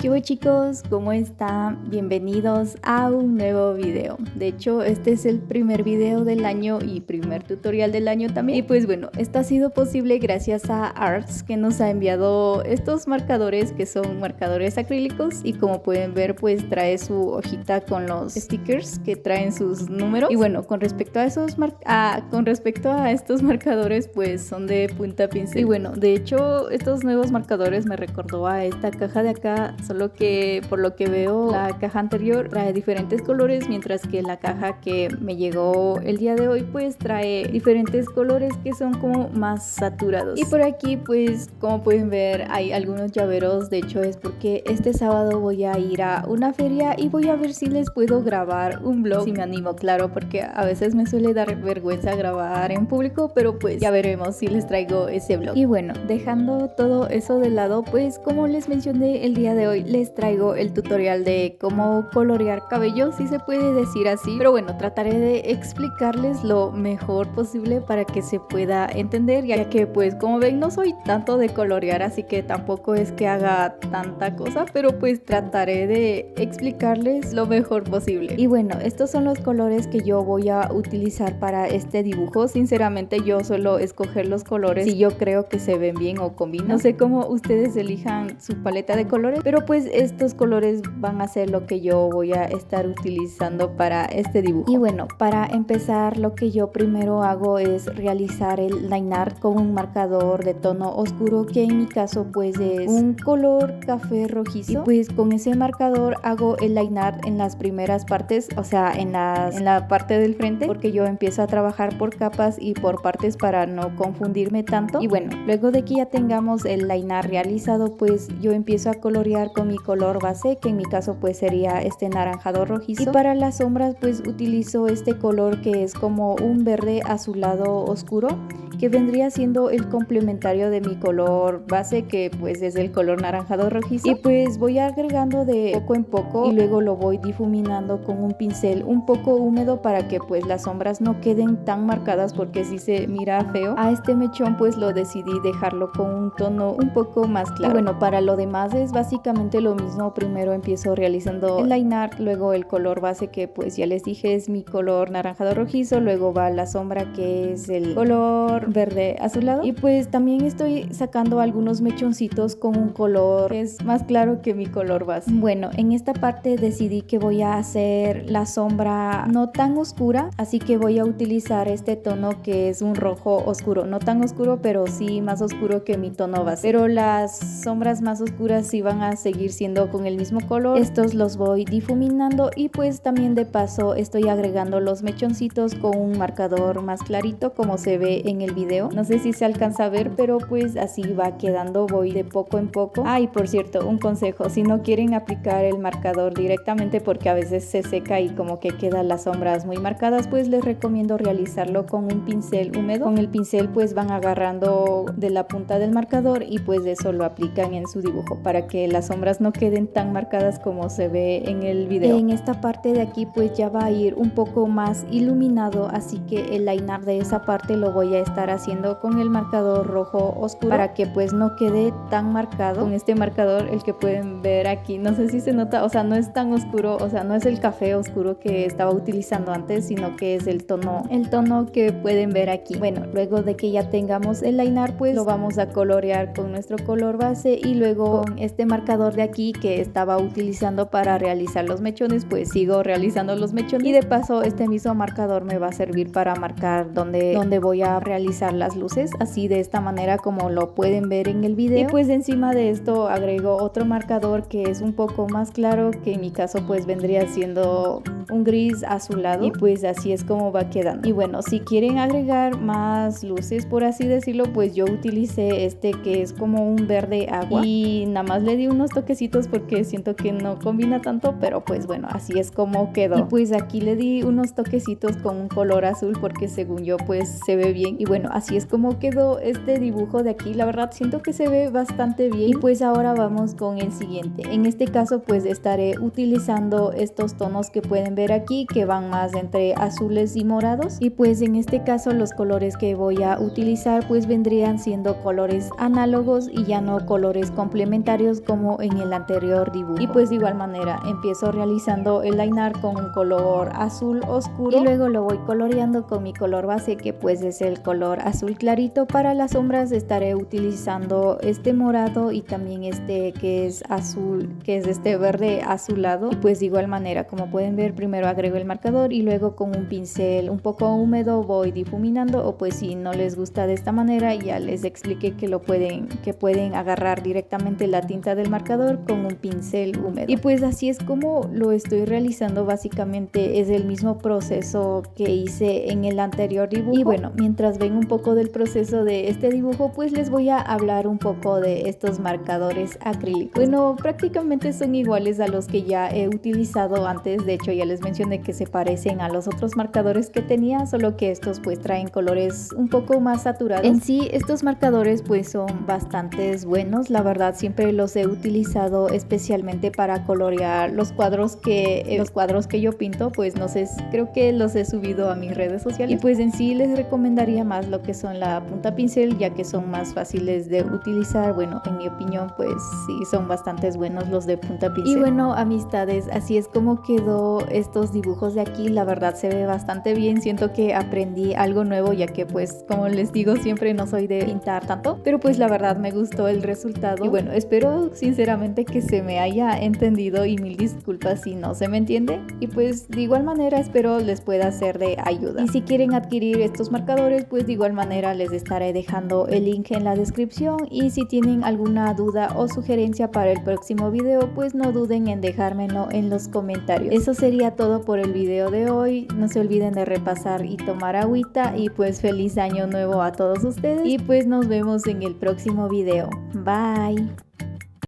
¿Qué hubo, chicos? ¿Cómo están? Bienvenidos a un nuevo video. De hecho, este es el primer video del año y primer tutorial del año también. Y pues bueno, esto ha sido posible gracias a Arts, que nos ha enviado estos marcadores que son marcadores acrílicos, y como pueden ver pues trae su hojita con los stickers que traen sus números. Y bueno, con respecto a estos marcadores pues son de punta pincel. Y bueno, de hecho estos nuevos marcadores me recordó a esta caja de acá, solo que por lo que veo la caja anterior trae diferentes colores, mientras que la caja que me llegó el día de hoy pues trae diferentes colores que son como más saturados. Y por aquí pues como pueden ver hay algunos llaveros. De hecho es porque este sábado voy a ir a una feria y voy a ver si les puedo grabar un vlog, si me animo, claro, porque a veces me suele dar vergüenza grabar en público, pero pues ya veremos si les traigo ese vlog. Y bueno, dejando todo eso de lado, pues como les mencioné, el día de hoy les traigo el tutorial de cómo colorear cabello, si se puede decir así, pero bueno, trataré de explicarles lo mejor posible para que se pueda entender, ya que pues como ven no soy tanto de colorear, así que tampoco es que haga tanta cosa, pero pues trataré de explicarles lo mejor posible. Y bueno, estos son los colores que yo voy a utilizar para este dibujo. Sinceramente yo suelo escoger los colores si yo creo que se ven bien o combinan. No sé cómo ustedes elijan su paleta de colores, pero pues estos colores van a ser lo que yo voy a estar utilizando para este dibujo. Y bueno, para empezar lo que yo primero hago es realizar el line art con un marcador de tono oscuro, que en mi caso pues es un color café rojizo. Y pues con ese marcador hago el line art en las primeras partes, o sea en la parte del frente, porque yo empiezo a trabajar por capas y por partes para no confundirme tanto. Y bueno, luego de que ya tengamos el line art realizado, pues yo empiezo a colorear con mi color base, que en mi caso pues sería este naranjado rojizo. Y para las sombras pues utilizo este color que es como un verde azulado oscuro, que vendría siendo el complementario de mi color base, que pues es el color naranjado rojizo. Y pues voy agregando de poco en poco y luego lo voy difuminando con un pincel un poco húmedo para que pues las sombras no queden tan marcadas, porque si se mira feo. A este mechón pues lo decidí dejarlo con un tono un poco más claro. Y bueno, para lo demás es básicamente lo mismo. Primero empiezo realizando el line art, luego el color base, que pues ya les dije es mi color naranjado rojizo, luego va la sombra que es el color verde azulado, y pues también estoy sacando algunos mechoncitos con un color que es más claro que mi color base. Bueno, en esta parte decidí que voy a hacer la sombra no tan oscura, así que voy a utilizar este tono que es un rojo oscuro, no tan oscuro pero sí más oscuro que mi tono base, pero las sombras más oscuras sí van a seguir siendo con el mismo color. Estos los voy difuminando y pues también de paso estoy agregando los mechoncitos con un marcador más clarito, como se ve en el video. No sé si se alcanza a ver, pero pues así va quedando, voy de poco en poco. Y por cierto, un consejo: si no quieren aplicar el marcador directamente porque a veces se seca y como que quedan las sombras muy marcadas, pues les recomiendo realizarlo con un pincel húmedo. Con el pincel pues van agarrando de la punta del marcador y pues eso lo aplican en su dibujo para que las sombras no queden tan marcadas como se ve en el video. En esta parte de aquí pues ya va a ir un poco más iluminado, así que el line art de esa parte lo voy a estar haciendo con el marcador rojo oscuro para que pues no quede tan marcado. Con este marcador, el que pueden ver aquí, no sé si se nota, o sea no es tan oscuro, o sea no es el café oscuro que estaba utilizando antes, sino que es el tono que pueden ver aquí. Bueno, luego de que ya tengamos el line art pues lo vamos a colorear con nuestro color base, y luego con este marcador de aquí que estaba utilizando para realizar los mechones pues sigo realizando los mechones, y de paso este mismo marcador me va a servir para marcar donde voy a realizar las luces, así de esta manera como lo pueden ver en el video. Y pues encima de esto agrego otro marcador que es un poco más claro, que en mi caso pues vendría siendo un gris azulado, y pues así es como va quedando. Y bueno, si quieren agregar más luces por así decirlo, pues yo utilicé este que es como un verde agua, y nada más le di unos toquecitos porque siento que no combina tanto, pero pues bueno, así es como quedó. Y pues aquí le di unos toquecitos con un color azul porque según yo pues se ve bien. Y bueno, bueno, así es como quedó este dibujo de aquí. La verdad siento que se ve bastante bien. Y pues ahora vamos con el siguiente. En este caso pues estaré utilizando estos tonos que pueden ver aquí, que van más entre azules y morados. Y pues en este caso los colores que voy a utilizar pues vendrían siendo colores análogos y ya no colores complementarios como en el anterior dibujo. Y pues de igual manera empiezo realizando el line art con un color azul oscuro y luego lo voy coloreando con mi color base, que pues es el color azul clarito. Para las sombras estaré utilizando este morado y también este que es azul, que es este verde azulado. Y pues de igual manera, como pueden ver, primero agrego el marcador y luego con un pincel un poco húmedo voy difuminando, o pues si no les gusta de esta manera ya les expliqué que pueden agarrar directamente la tinta del marcador con un pincel húmedo. Y pues así es como lo estoy realizando. Básicamente es el mismo proceso que hice en el anterior dibujo. Y bueno, mientras ven un poco del proceso de este dibujo, pues les voy a hablar un poco de estos marcadores acrílicos. Bueno, prácticamente son iguales a los que ya he utilizado antes. De hecho ya les mencioné que se parecen a los otros marcadores que tenía, solo que estos pues traen colores un poco más saturados. En sí estos marcadores pues son bastante buenos, la verdad siempre los he utilizado especialmente para colorear los cuadros que yo pinto. Pues no sé, creo que los he subido a mis redes sociales. Y pues en sí les recomendaría más lo que son la punta pincel, ya que son más fáciles de utilizar. Bueno, en mi opinión pues sí son bastante buenos los de punta pincel. Y bueno, amistades, así es como quedó estos dibujos de aquí. La verdad se ve bastante bien, siento que aprendí algo nuevo, ya que pues como les digo siempre no soy de pintar tanto, pero pues la verdad me gustó el resultado. Y bueno, espero sinceramente que se me haya entendido y mil disculpas si no se me entiende. Y pues de igual manera espero les pueda ser de ayuda. Y si quieren adquirir estos marcadores pues de igual manera les estaré dejando el link en la descripción. Y si tienen alguna duda o sugerencia para el próximo video pues no duden en dejármelo en los comentarios. Eso sería todo por el video de hoy. No se olviden de repasar y tomar agüita, y pues feliz año nuevo a todos ustedes y pues nos vemos en el próximo video. Bye.